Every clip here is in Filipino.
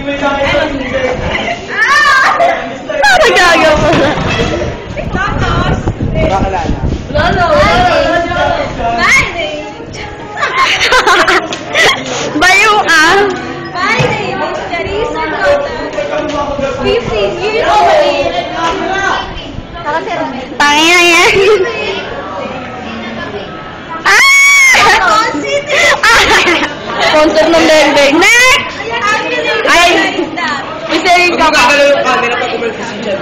Ano gagawa? Tapos, Bakalala. my name. Bayo ah. My name is Teresa Cota. 15 years old. Pangina yan. Sponsor ng Denver. Next! Ay! Isayin ka ba? Gagalaw yung camera pag umalis dyan.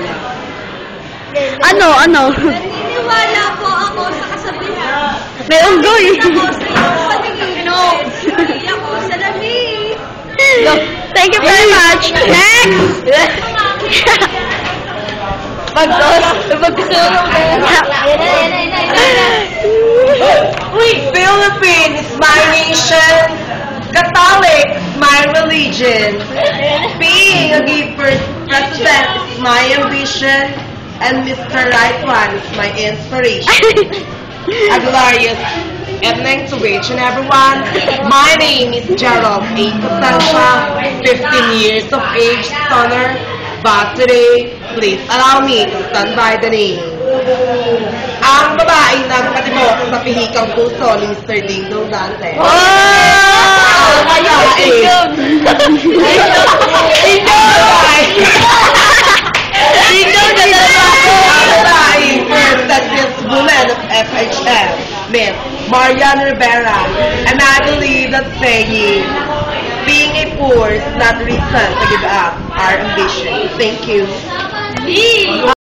Ano? Naniniwala po ako sa kasabihan. May unggoy. Ako sa iyong patingin. Hindi ako sa lamig. Thank you very much. Next! Philippines is my nation. Catholic is my religion. Being a good president is my ambition. And Mr. Right One is my inspiration. A glorious evening to each and everyone. My name is Gerald A. Constantia, 15 years of age, stunner. But today, please allow me to stand by the name. Ang babaeng nagpatibok sa pihikang puso ni Mr. Ding Dong Dante. Oh! First sexiest woman of FHM, Miss Marian Rivera. And I believe that saying, being a poor is not a reason to give up our ambition. Thank you.